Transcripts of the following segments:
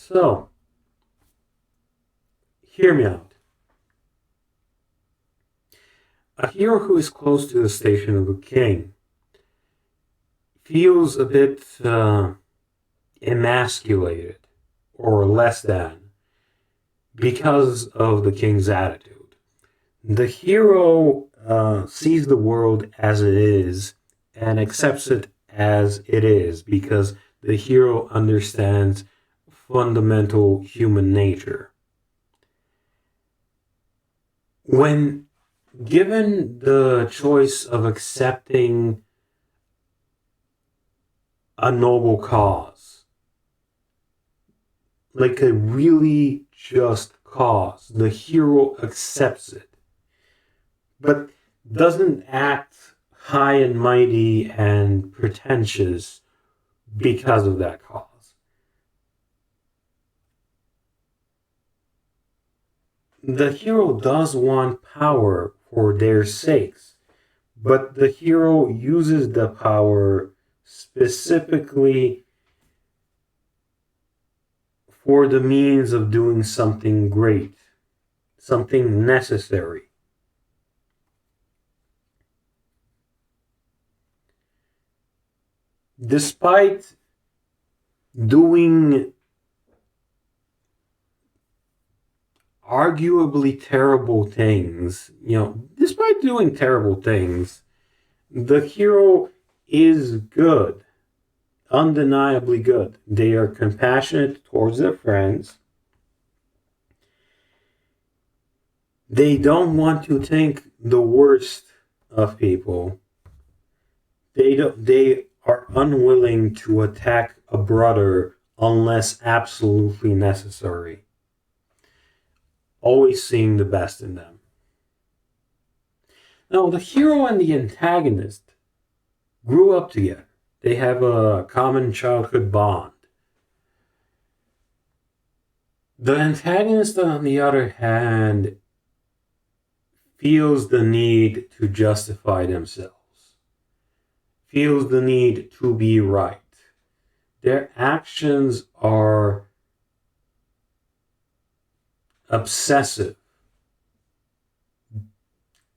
So, hear me out. A hero who is close to the station of a king feels a bit emasculated or less than because of the king's attitude. The hero sees the world as it is and accepts it as it is because the hero understands fundamental human nature. When given the choice of accepting a noble cause, like a really just cause, the hero accepts it, but doesn't act high and mighty and pretentious because of that cause. The hero does want power for their sakes, but the hero uses the power specifically for the means of doing something great, something necessary. Despite doing arguably terrible things, despite doing terrible things, the hero is good, undeniably good. They are compassionate towards their friends. They don't want to think the worst of people. They are unwilling to attack a brother unless absolutely necessary. Always seeing the best in them. Now, the hero and the antagonist grew up together. They have a common childhood bond. The antagonist, on the other hand, feels the need to justify themselves, feels the need to be right. Their actions are obsessive,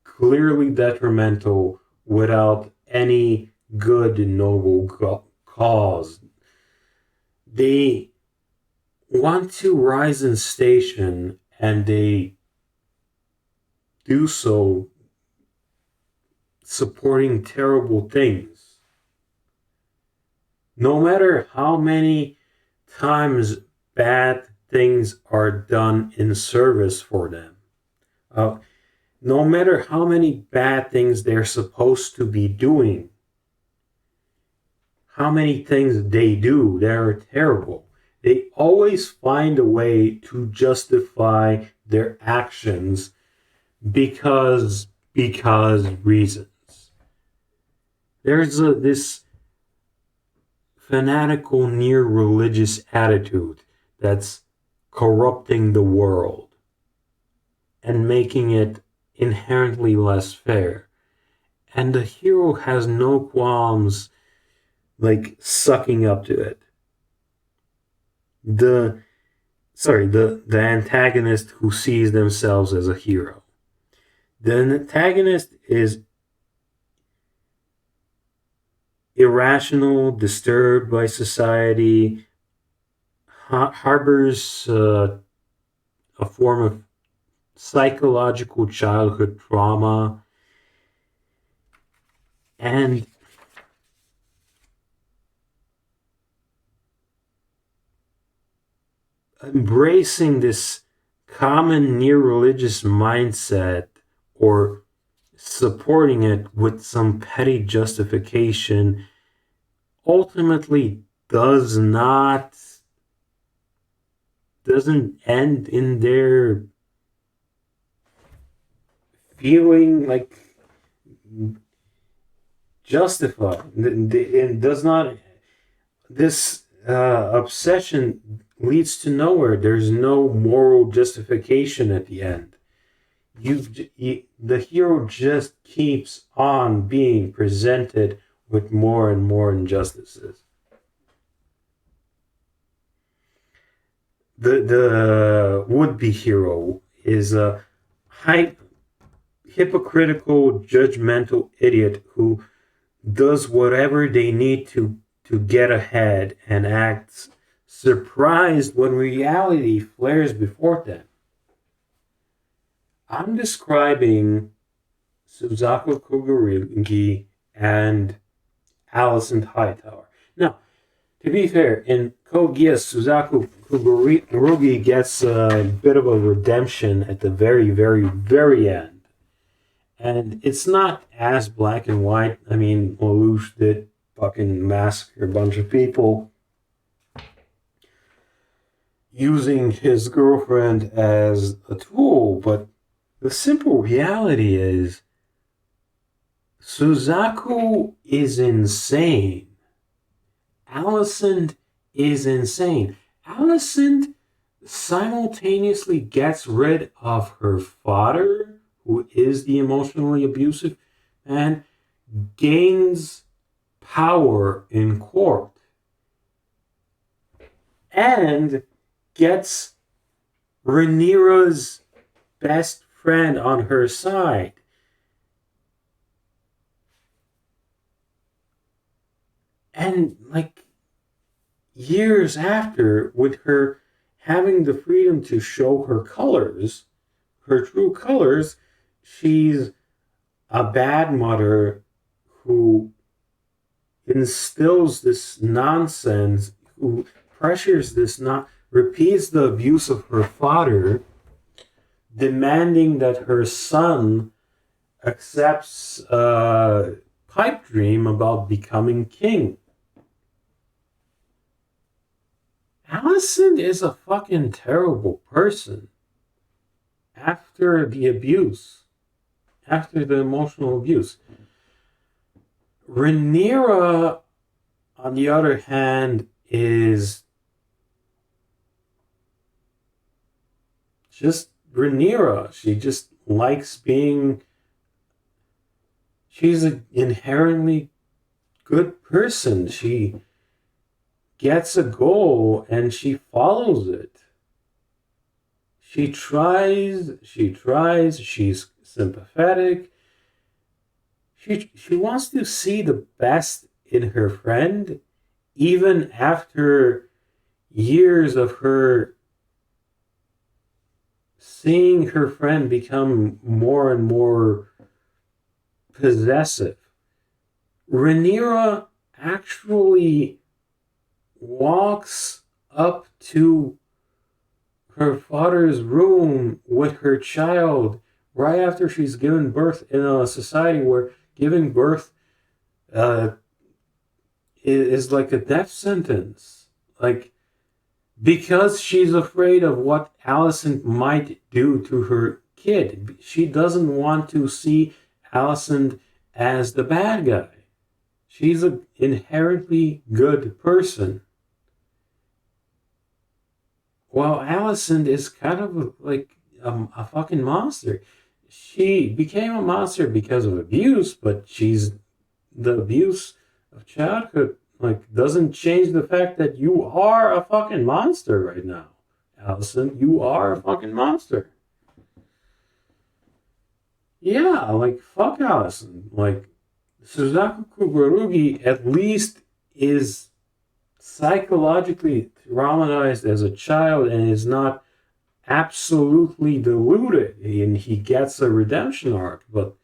clearly detrimental without any good and noble cause. They want to rise in station and they do so supporting terrible things. No matter how many times bad things are done in service for them, no matter how many bad things they're supposed to be doing, how many things they do that are terrible, they always find a way to justify their actions because reasons. There's this fanatical, near religious attitude that's corrupting the world and making it inherently less fair. And the hero has no qualms like sucking up to it. The antagonist who sees themselves as a hero. The antagonist is irrational, disturbed by society, harbors a form of psychological childhood trauma, and embracing this common near-religious mindset or supporting it with some petty justification ultimately doesn't end in their feeling like justified. It does not. This obsession leads to nowhere. There's no moral justification at the end. The hero just keeps on being presented with more and more injustices. the would-be hero is a hypocritical, judgmental idiot who does whatever they need to get ahead and acts surprised when reality flares before them. I'm describing Suzaku Koguragi and Alicent Hightower. Now, to be fair, in Code Geass, Suzaku Koguragi gets a bit of a redemption at the very, very, very end. And it's not as black and white. I mean, Lelouch did fucking massacre a bunch of people using his girlfriend as a tool, but the simple reality is Suzaku is insane. Alicent is insane. Alicent simultaneously gets rid of her father, who is the emotionally abusive man, gains power in court, and gets Rhaenyra's best friend on her side. And like years after, with her having the freedom to show her colors, her true colors, she's a bad mother who instills this nonsense, who pressures this, repeats the abuse of her father, demanding that her son accepts a pipe dream about becoming king. Alicent is a fucking terrible person. After the abuse, after the emotional abuse. Rhaenyra, on the other hand, is just Rhaenyra. She just likes being... She's an inherently good person. She gets a goal and she follows it. She tries, she's sympathetic. She wants to see the best in her friend, even after years of her seeing her friend become more and more possessive. Rhaenyra actually walks up to her father's room with her child right after she's given birth, in a society where giving birth is like a death sentence. Like, because she's afraid of what Alicent might do to her kid. She doesn't want to see Alicent as the bad guy. She's an inherently good person. Well, Alicent is kind of like a fucking monster. She became a monster because of abuse, but the abuse of childhood doesn't change the fact that you are a fucking monster right now. Alicent, you are a fucking monster. Yeah, fuck Alicent. Suzaku Koguragi at least is psychologically traumatized as a child and is not absolutely deluded, and he gets a redemption arc, but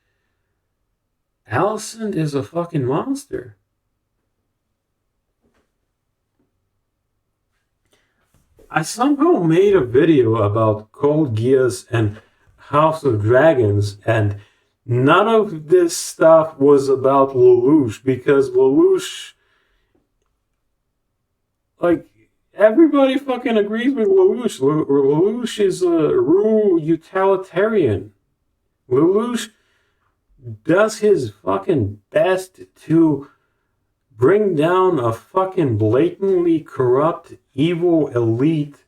Alicent is a fucking monster. I somehow made a video about Code Geass and House of Dragons, and none of this stuff was about Lelouch, because Lelouch, everybody fucking agrees with Lelouch. Lelouch is a rule utilitarian. Lelouch does his fucking best to bring down a fucking blatantly corrupt, evil elite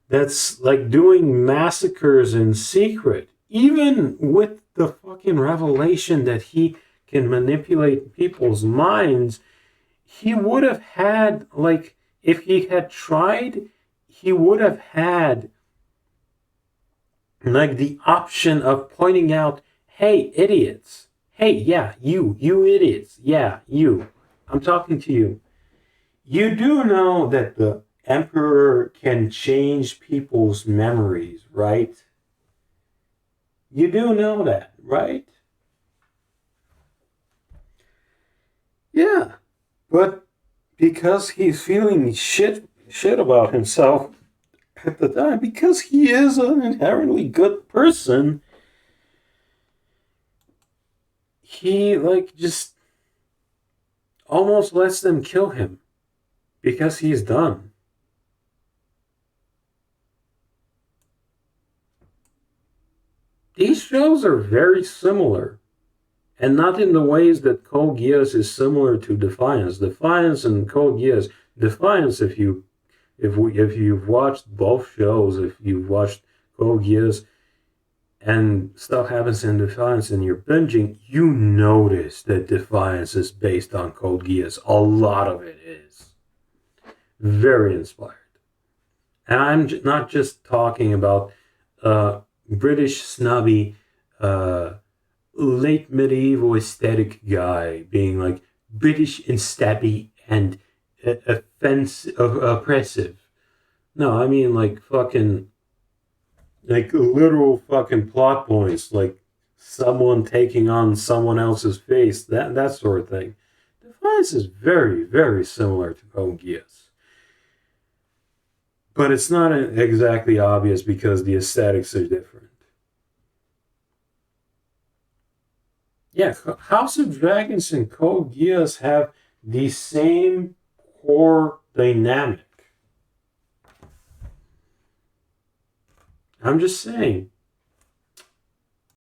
that's doing massacres in secret. Even with the fucking revelation that he can manipulate people's minds, he would have had, if he had tried, he would have had like the option of pointing out, hey, idiots. Hey, yeah, you idiots. Yeah, you. I'm talking to you. You do know that the Emperor can change people's memories, right? You do know that, right? Yeah. But because he's feeling shit about himself at the time, because he is an inherently good person, he like just almost lets them kill him because he's done. These shows are very similar, and not in the ways that Code Geass is similar to Defiance. Defiance and Code Geass. Defiance, if you've watched both shows, if you've watched Code Geass and stuff happens in Defiance and you're binging, you notice that Defiance is based on Code Geass. A lot of it is. Very inspired. And I'm not just talking about British snobby late medieval aesthetic guy being like British and stabby and oppressive. No, I mean like fucking like literal fucking plot points, like someone taking on someone else's face, that sort of thing. Defiance is very, very similar to Code Geass. But it's not exactly obvious because the aesthetics are different. Yeah, House of Dragons and Code Geass have the same core dynamic. I'm just saying.